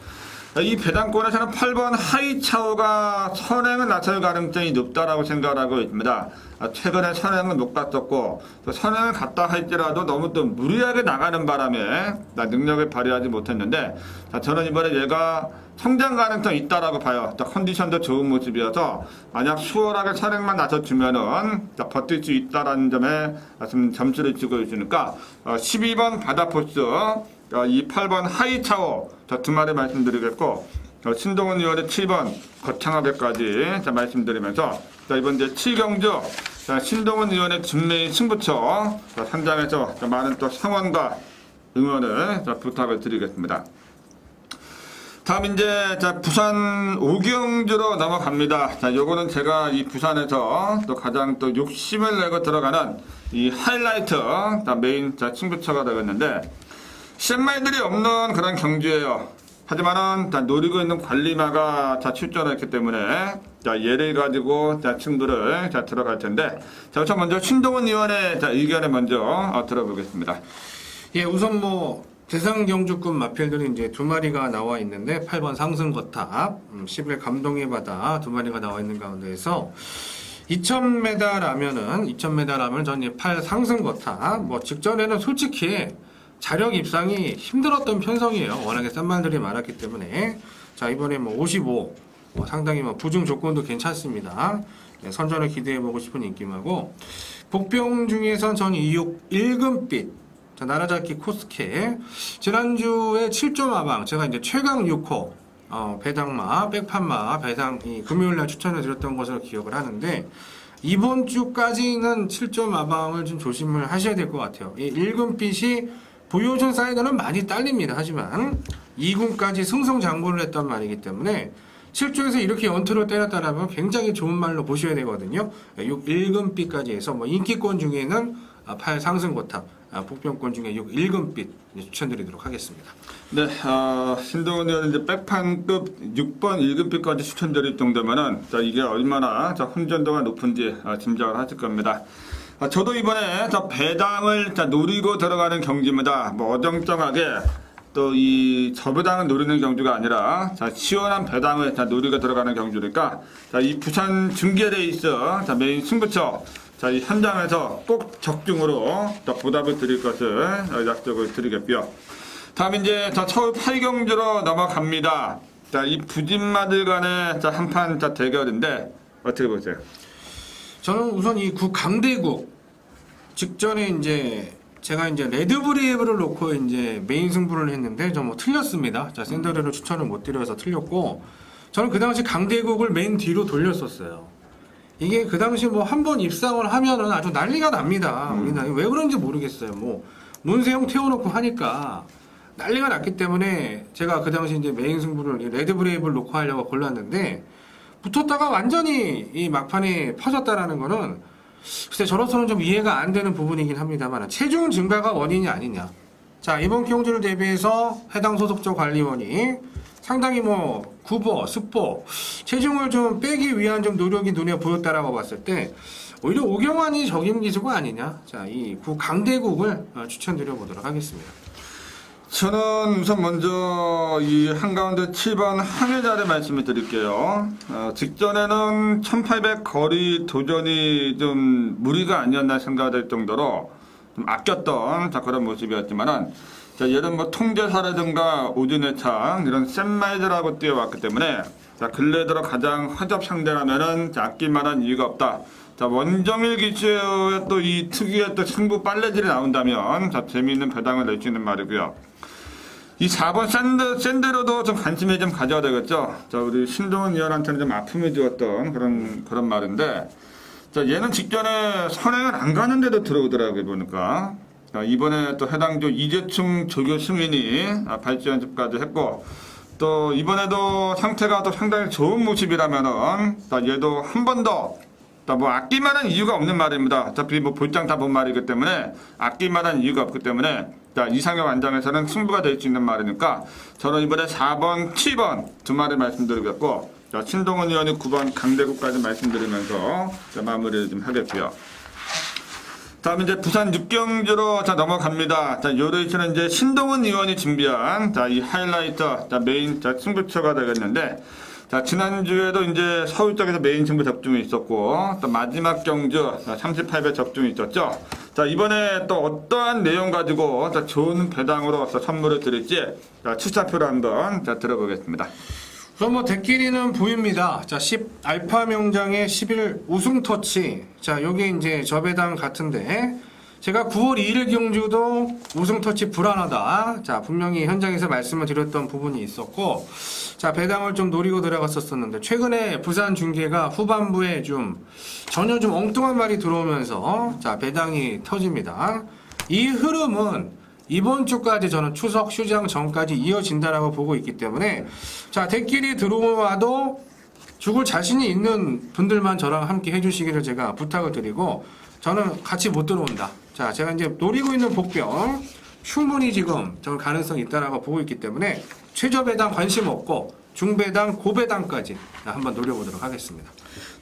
이 배당권에서는 8번 하이차오가 선행을 나설 가능성이 높다라고 생각을 하고 있습니다. 최근에 선행을 못 갔었고, 또 선행을 갔다 할지라도 너무 또 무리하게 나가는 바람에 능력을 발휘하지 못했는데, 저는 이번에 얘가 성장 가능성이 있다라고 봐요. 컨디션도 좋은 모습이어서 만약 수월하게 선행만 나서주면은 버틸 수 있다라는 점에 점수를 주고 있으니까 12번 바다포스, 이 8번 하이차오 2마리 말씀드리겠고, 신동훈 의원의 7번 거창하게까지 말씀드리면서 이번 이제 7경주 신동훈 의원의 준메인 승부처 현장에서 많은 또 성원과 응원을 부탁을 드리겠습니다. 다음 이제 부산 5경주로 넘어갑니다. 요거는 제가 이 부산에서 또 가장 또 욕심을 내고 들어가는 이 하이라이트 메인 승부처가 되겠는데, 시장마인들이 없는 그런 경주예요. 하지만은 노리고 있는 관리마가 출전했기 때문에 얘를 가지고 승부를 들어갈 텐데, 우선 먼저 신동훈 의원의 의견을 먼저 들어보겠습니다. 예, 우선 뭐 대상 경주급 마필들이 이제 2마리가 나와 있는데 8번 상승거탑, 11 감동의 바다 2마리가 나와 있는 가운데에서 2000m라면은 저는 8 상승거탑, 뭐 직전에는 솔직히 자력 입상이 힘들었던 편성이에요. 워낙에 싼 말들이 많았기 때문에. 자, 이번에 뭐 55, 상당히 뭐 부중 조건도 괜찮습니다. 네, 선전을 기대해보고 싶은 인기마고, 복병 중에선 전 26 1금빛, 자, 나라잡기 코스케, 지난주에 7조 마방, 제가 이제 최강 6호, 배당마, 백판마, 배당, 금요일날 추천을 드렸던 것으로 기억을 하는데, 이번 주까지는 7조 마방을 좀 조심을 하셔야 될 것 같아요. 이 1금빛이 보여준 사이드는 많이 딸립니다. 하지만 2군까지 승승장구를 했던 말이기 때문에 실조에서 이렇게 연투를 때렸다라면 굉장히 좋은 말로 보셔야 되거든요. 6 1금빛까지 해서 뭐 인기권 중에는 8 상승고탑, 복병권 중에 6 1금빛 추천드리도록 하겠습니다. 네, 신동훈 의원은 이제 백판급 6번 1금빛까지 추천드릴 정도면은 자, 이게 얼마나 자, 혼전도가 높은지 짐작을 하실 겁니다. 저도 이번에 자, 배당을 자, 노리고 들어가는 경기입니다. 뭐 어정쩡하게 또 이 저배당을 노리는 경주가 아니라 자, 시원한 배당을 자, 노리고 들어가는 경주니까 자, 이 부산 중계레이스 자, 메인 승부처 자, 이 현장에서 꼭 적중으로 자, 보답을 드릴 것을 약속을 드리겠고요. 다음 이제 자, 서울 8경주로 넘어갑니다. 자, 이 부진마들 간의 자, 한판 자, 대결인데 어떻게 보세요? 저는 우선 이 강대국 직전에 이제 제가 이제 레드브레이브를 놓고 이제 메인 승부를 했는데 저 뭐 틀렸습니다. 자, 샌더레로 추천을 못 드려서 틀렸고, 저는 그 당시 강대국을 맨 뒤로 돌렸었어요. 이게 그 당시 뭐 한 번 입상을 하면은 아주 난리가 납니다. 우리나라 왜 그런지 모르겠어요. 뭐 문세영 태워놓고 하니까 난리가 났기 때문에 제가 그 당시 이제 메인 승부를 레드브레이브를 놓고 하려고 골랐는데, 붙었다가 완전히 이 막판에 퍼졌다라는 거는 글쎄 저로서는 좀 이해가 안 되는 부분이긴 합니다만, 체중 증가가 원인이 아니냐. 자, 이번 경주를 대비해서 해당 소속조 관리원이 상당히 뭐 구보, 습보, 체중을 좀 빼기 위한 좀 노력이 눈에 보였다라고 봤을 때 오히려 오경환이 적임 기수가 아니냐. 자, 이 강대국을 추천드려 보도록 하겠습니다. 저는 우선 먼저 이 한가운데 7번 항해자를 말씀을 드릴게요. 직전에는 1800 거리 도전이 좀 무리가 아니었나 생각될 정도로 좀 아꼈던 자, 그런 모습이었지만은 자, 얘는 뭐 통제사라든가 오진회창 이런 샌마이드라고 뛰어왔기 때문에 자, 근래 들어 가장 화접 상대라면은 자, 아낄만한 이유가 없다. 자, 원정일 기수의 또 이 특유의 또 승부 빨래질이 나온다면 자, 재미있는 배당을 낼 수 있는 말이고요. 이 4번 샌드로도 좀 관심을 좀 가져야 되겠죠. 자, 우리 신동훈 의원한테는 좀 아픔을 주었던 그런 말인데, 자, 얘는 직전에 선행을 안 가는데도 들어오더라고요, 보니까. 자, 이번에 또 해당 조 이재충 조교 승인이 발주 연습까지 했고, 또 이번에도 상태가 또 상당히 좋은 모습이라면은, 자, 얘도 한 번 더, 뭐 아낄만한 이유가 없는 말입니다. 어차피 뭐 볼장 다 본 말이기 때문에 아낄만한 이유가 없기 때문에 자, 이상형 안장에서는 승부가 될 수 있는 말이니까 저는 이번에 4번, 7번 두 마리 말씀드리겠고, 자, 신동훈 의원이 9번 강대국까지 말씀드리면서 자, 마무리를 좀 하겠고요. 다음 이제 부산 6경주로 자, 넘어갑니다. 자, 요 레이스는 이제 신동훈 의원이 준비한 자, 이 하이라이터 자, 메인 자, 승부처가 되겠는데, 자, 지난주에도 이제 서울 쪽에서 메인 승부 접종이 있었고, 또 마지막 경주 38배 접종이 있었죠. 자, 이번에 또 어떠한 내용 가지고 자, 좋은 배당으로 선물을 드릴지 자, 출사표를 한번 자, 들어보겠습니다. 그럼 뭐 대끼리는 보입니다. 자, 10 알파 명장의 11 우승 터치. 자, 요게 이제 저배당 같은데, 제가 9월 2일 경주도 우승 터치 불안하다. 자, 분명히 현장에서 말씀을 드렸던 부분이 있었고, 자, 배당을 좀 노리고 들어갔었는데, 최근에 부산 중계가 후반부에 전혀 좀 엉뚱한 말이 들어오면서, 자, 배당이 터집니다. 이 흐름은 이번 주까지 저는 추석 휴장 전까지 이어진다라고 보고 있기 때문에, 자, 대끼리 들어와도 죽을 자신이 있는 분들만 저랑 함께 해주시기를 제가 부탁을 드리고, 저는 같이 못 들어온다. 자, 제가 이제 노리고 있는 복병 충분히 지금 저는 가능성이 있다라고 보고 있기 때문에 최저배당 관심 없고 중배당, 고배당까지 한번 노려보도록 하겠습니다.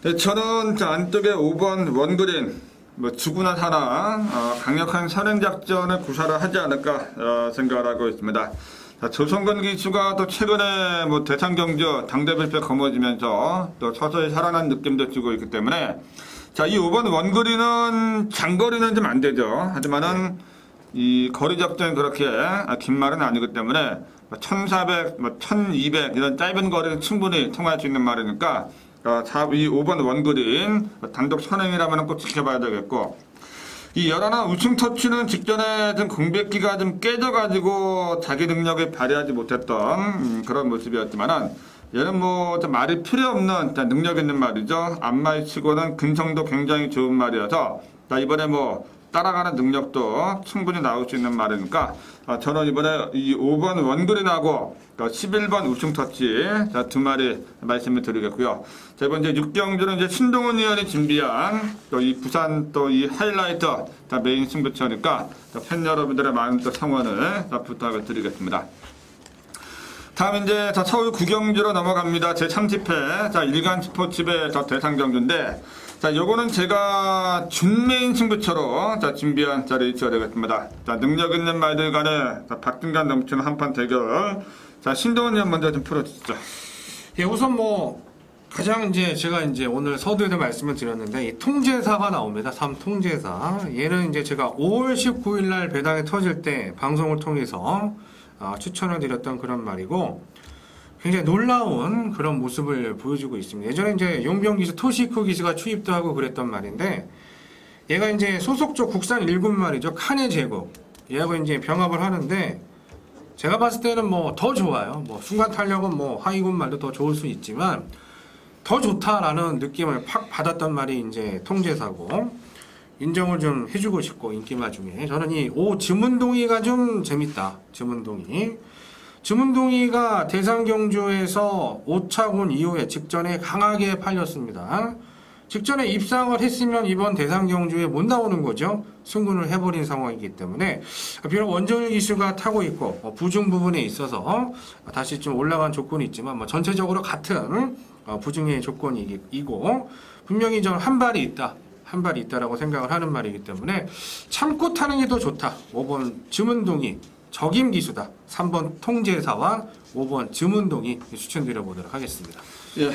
네, 저는 자, 안쪽에 5번 원그린 뭐 주구나 사나 강력한 선행작전을 구사를 하지 않을까 생각을 하고 있습니다. 자, 조성근 기수가 또 최근에 뭐 대상경주 당대표에 거머쥐면서 또 서서히 살아난 느낌도 주고 있기 때문에, 자, 이 5번 원거리는 장거리는 좀 안 되죠. 하지만은 이 거리 작전이 그렇게 긴 말은 아니기 때문에 1400, 1200 이런 짧은 거리는 충분히 통할 수 있는 말이니까 이 5번 원그린 단독 선행이라면 꼭 지켜봐야 되겠고, 이 열하나 우승 터치는 직전에 좀 공백기가 좀 깨져가지고 자기 능력을 발휘하지 못했던 그런 모습이었지만은, 얘는 뭐 말이 필요 없는 능력 있는 말이죠. 앞말 치고는 근성도 굉장히 좋은 말이어서 자, 이번에 뭐 따라가는 능력도 충분히 나올 수 있는 말이니까 저는 이번에 이 5번 원그린하고 11번 우승 터치 두 마리 말씀을 드리겠고요. 자, 이번 이제 6경주는 이제 신동훈 의원이 준비한 또 이 부산 또 이 하이라이트 메인 승부처니까 팬 여러분들의 많은 또 성원을 부탁을 드리겠습니다. 다음 이제 서울 9경주로 넘어갑니다. 제 30회 일간 스포츠배 대상 경주인데 요거는 제가 준메인 승부처로 준비한 레이스가 되겠습니다. 능력 있는 말들 간에 박진감 넘치는 한판 대결. 신동훈 의원 먼저 좀 풀어주시죠. 예, 우선 뭐 가장 제가 오늘 서두에도 말씀을 드렸는데 이 통제사가 나옵니다. 3통제사. 얘는 제가 5월 19일 날 배당이 터질 때 방송을 통해서 추천을 드렸던 그런 말이고 굉장히 놀라운 그런 모습을 보여주고 있습니다. 예전에 용병 기수 토시코 기수가 투입도 하고 그랬던 말인데 얘가 소속조 국산 7마리죠. 칸의 제국. 얘하고 병합을 하는데 제가 봤을 때는 뭐 더 좋아요. 뭐 순간 탄력은 뭐 하이군 말도 더 좋을 수 있지만 더 좋다라는 느낌을 팍 받았던 말이 통제사고 인정을 좀 해주고 싶고 인기말 중에 저는 이 지문동이가 좀 재밌다. 지문동이가 대상경주에서 5차군 이후에 직전에 강하게 팔렸습니다. 직전에 입상을 했으면 이번 대상경주에 못 나오는 거죠. 승군을 해버린 상황이기 때문에 비록 원정일 기수가 타고 있고 부중 부분에 있어서 다시 좀 올라간 조건이 있지만 전체적으로 같은 부중의 조건이고 분명히 좀 한 발이 있다라고 생각을 하는 말이기 때문에 참고 타는 게 더 좋다. 5번 지문동이 적임 기수다. 3번 통제사와 5번 지문동이 추천드려 보도록 하겠습니다. 예,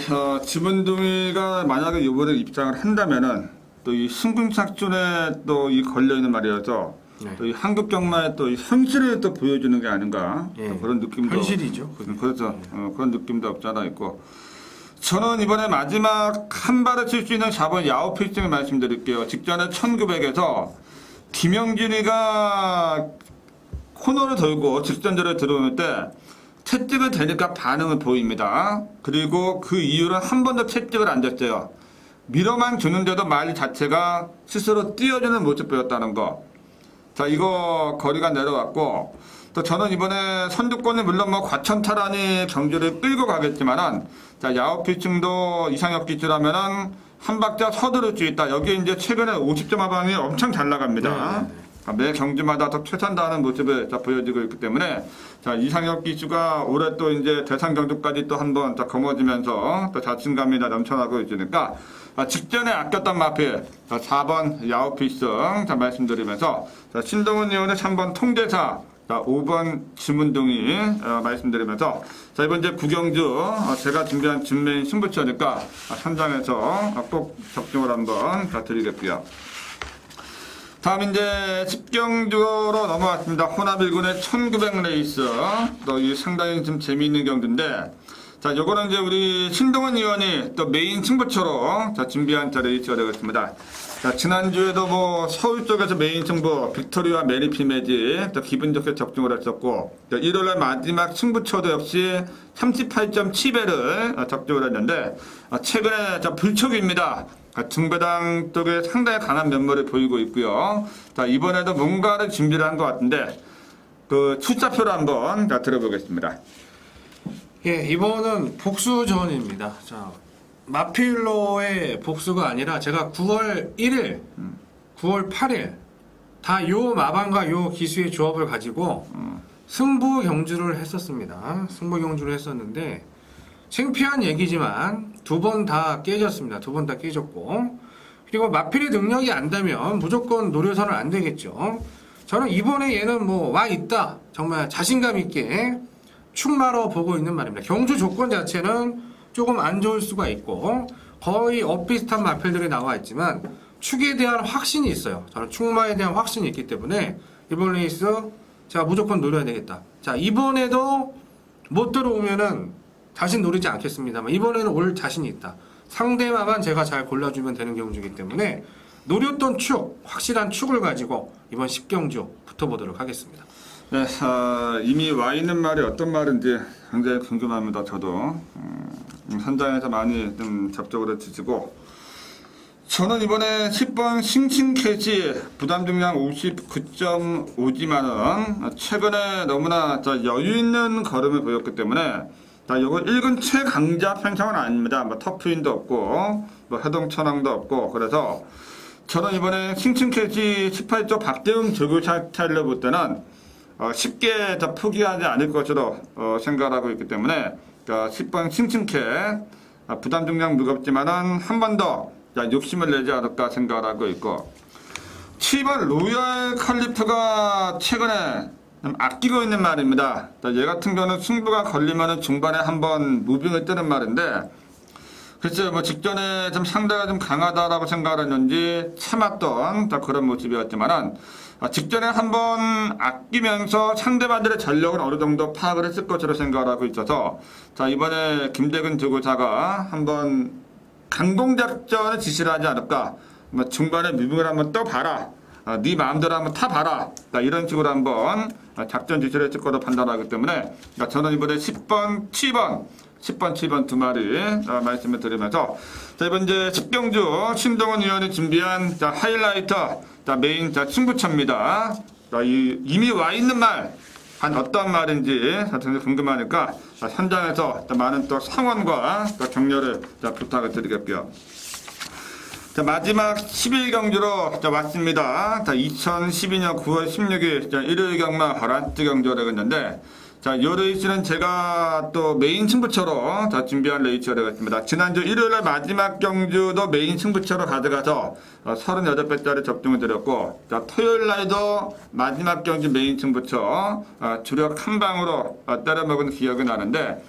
지문동이가 만약에 이번에 입장을 한다면은 또 이 승승작전에 또 이 걸려 있는 말이어서 네. 또 이 한국 경마의 또 이 현실을 또 보여주는 게 아닌가 그런 느낌도 현실이죠. 그렇죠. 그런 느낌도 없잖아 있고. 저는 이번에 마지막 한 발을 칠 수 있는 4번 야오 필승을 말씀드릴게요. 직전에 1900에서 김영진이가 코너를 돌고 직선제를 들어오는 때 채찍을 대니까 반응을 보입니다. 그리고 그 이후로 한 번도 채찍을 안 댔어요. 밀어만 주는데도 말 자체가 스스로 뛰어주는 모습 보였다는 거. 이거 거리가 내려왔고 또 저는 이번에 선두권을 물론 과천타란이 경주를 끌고 가겠지만은 야오 필승도 이상혁 기수라면은 한 박자 서두를 수 있다. 여기 최근에 50점 하방이 엄청 잘 나갑니다. 매 경주마다 더 최선 다하는 모습을 보여주고 있기 때문에 이상혁 기수가 올해 또 대상 경주까지 또 한번 거머쥐면서 또 자신감이 넘쳐나고 있으니까 직전에 아꼈던 마필 4번 야오 필승 말씀드리면서 신동훈 의원의 3번 통제사 5번 지문동이 말씀드리면서 이번 9경주 제가 준비한 준메인 승부처니까 현장에서 꼭 적중을 한번 드리겠고요. 다음 10경주로 넘어왔습니다. 호남 1군의 1900 레이스. 또 이 상당히 좀 재미있는 경주인데 요거는 우리 신동훈 의원이 또 메인 승부처로 준비한 레이스가 되겠습니다. 지난주에도 서울 쪽에서 메인 승부 빅토리와 메리피메지 기분 좋게 적중을 했었고 1월날 마지막 승부처도 역시 38.7배를 적중을 했는데 최근에 불촉입니다. 중배당 쪽에 상당히 강한 면모를 보이고 있고요. 이번에도 뭔가를 준비를 한 것 같은데 그 숫자표를 한번 들어보겠습니다. 예, 이번은 복수전입니다. 마필로의 복수가 아니라 제가 9월 1일, 9월 8일 다 요 마방과 요 기수의 조합을 가지고 승부 경주를 했었습니다. 승부 경주를 했었는데 창피한 얘기지만 2번 다 깨졌습니다. 2번 다 깨졌고 그리고 마필의 능력이 안다면 무조건 노려서는 안 되겠죠. 저는 이번에 얘는 와 있다. 정말 자신감 있게 축마로 보고 있는 말입니다. 경주 조건 자체는 조금 안 좋을 수가 있고 거의 엇비슷한 마필들이 나와 있지만 축에 대한 확신이 있어요. 저는 축마에 대한 확신이 있기 때문에 이번 레이스 제가 무조건 노려야 되겠다. 이번에도 못 들어오면은 다시 노리지 않겠습니다만 이번에는 올 자신이 있다. 상대마만 제가 잘 골라주면 되는 경주이기 때문에 노렸던 축, 확실한 축을 가지고 이번 10경주 붙어보도록 하겠습니다. 네, 이미 와 있는 말이 어떤 말인지 굉장히 궁금합니다. 저도 현장에서 많이 좀 접촉을 해주시고 저는 이번에 10번 싱싱캐치 부담 중량 59.5지만은 최근에 너무나 여유 있는 걸음을 보였기 때문에 이거 읽은 최강자 편성은 아닙니다. 뭐 터프인도 없고 뭐 해동천왕도 없고 그래서 저는 이번에 싱싱캐치 18조 박대웅 조교사 스타일로 볼 때는 쉽게 포기하지 않을 것으로 생각하고 있기 때문에 10번 싱싱캐 부담 중량 무겁지만은 한 번 더 욕심을 내지 않을까 생각하고 있고 7번 로열 칼리프가 최근에 좀 아끼고 있는 말입니다. 얘 같은 경우는 승부가 걸리면은 중반에 한번 무빙을 뜨는 말인데 글쎄요, 뭐 직전에 좀 상대가 좀 강하다라고 생각했는지 참았던 그런 모습이었지만은 직전에 한번 아끼면서 상대방들의 전력을 어느 정도 파악을 했을 것으로 생각하고 있어서 이번에 김대근 조교사가 한번 강공작전을 지시를 하지 않을까. 뭐 중반에 무빙을 한번 떠봐라. 네 마음대로 한번 타봐라. 이런 식으로 한번 작전 지시를 했을 거로 판단하기 때문에 저는 이번에 10번, 7번 두 마리 말씀을 드리면서 이번 이제 10경주 신동원 위원이 준비한 하이라이터 메인 승부처입니다. 이미 와 있는 말 어떤 말인지 궁금하니까 현장에서 많은 또 상원과 격려를 부탁을 드리겠고요. 마지막 11경주로 왔습니다. 2012년 9월 16일 일요일 경마 허란트 경주를 했는데 요 레이스는 제가 또 메인 승부처로 준비한 레이스가 되겠습니다. 지난주 일요일날 마지막 경주도 메인 승부처로 가져가서 38배짜리 접종을 드렸고 토요일날도 마지막 경주 메인 승부처 주력 한 방으로 때려먹은 기억이 나는데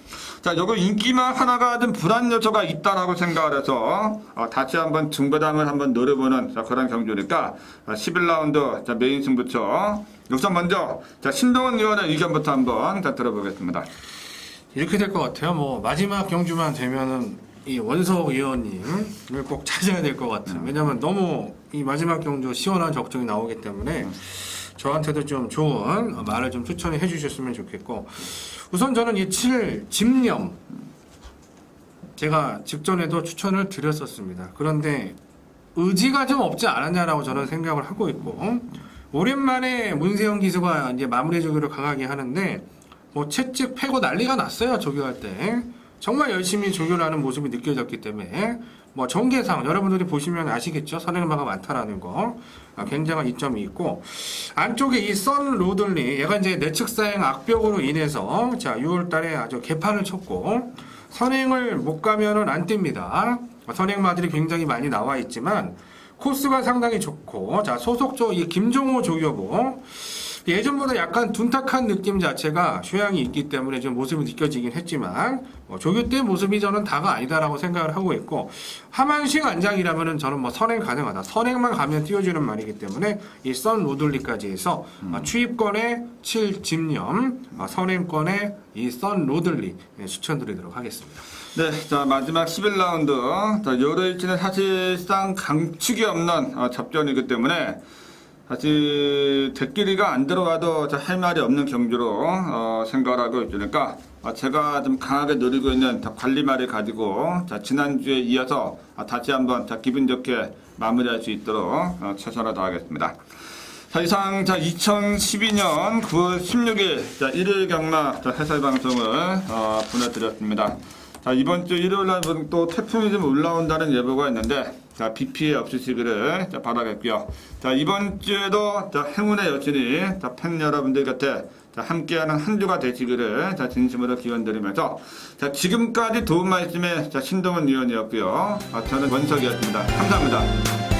요거 인기만 하나가 좀 불안 요소가 있다라고 생각을 해서 다시 한번 중배당을 한번 노려보는 그런 경주니까 11라운드 메인 승부처 우선 먼저 신동원 의원의 의견부터 한번 들어보겠습니다. 이렇게 될 것 같아요. 뭐 마지막 경주만 되면은 이 원석 의원님을 꼭 찾아야 될 것 같아요. 왜냐면 너무 이 마지막 경주 시원한 적중이 나오기 때문에 저한테도 좀 좋은 말을 좀 추천해 주셨으면 좋겠고 우선 저는 이 7 집념 제가 직전에도 추천을 드렸었습니다. 그런데 의지가 좀 없지 않았냐라고 저는 생각을 하고 있고 오랜만에 문세영 기수가 이제 마무리 조교를 강하게 하는데 뭐 채찍 패고 난리가 났어요. 조교할 때 정말 열심히 조교를 하는 모습이 느껴졌기 때문에 뭐 전개상 여러분들이 보시면 아시겠죠. 선행마가 많다라는 거 굉장한 이점이 있고 안쪽에 이 선 로들리 얘가 이제 내측사행 악벽으로 인해서 6월달에 아주 개판을 쳤고 선행을 못 가면은 안 뜹니다. 선행마들이 굉장히 많이 나와 있지만 코스가 상당히 좋고 소속조 이 김종호 조교보 예전보다 약간 둔탁한 느낌 자체가 교양이 있기 때문에 좀 모습이 느껴지긴 했지만 조교 때 모습이 저는 다가 아니다라고 생각을 하고 있고 하만식 안장이라면은 저는 뭐 선행 가능하다. 선행만 가면 띄워주는 말이기 때문에 이 선 로들리까지 해서 추입권의 7 집념, 선행권의 이 선 로들리 추천드리도록 하겠습니다. 네, 마지막 11라운드. 요레이치는 사실상 강축이 없는 접전이기 때문에 사실 대끼리가 안 들어가도 할 말이 없는 경주로 생각하고 있으니까 제가 좀 강하게 노리고 있는 관리말을 가지고 지난주에 이어서 다시 한번 기분 좋게 마무리할 수 있도록 최선을 다하겠습니다. 이상 2012년 9월 16일 일요일 경마 해설 방송을 보내드렸습니다. 이번 주 일요일날 또 태풍이 좀 올라온다는 예보가 있는데 비 피해 없으시기를 바라겠고요. 이번 주에도 행운의 여신이 팬 여러분들 곁에 함께하는 한 주가 되시기를 진심으로 기원드리면서 지금까지 도움 말씀에 신동원 의원이었고요. 저는 원석이었습니다. 감사합니다.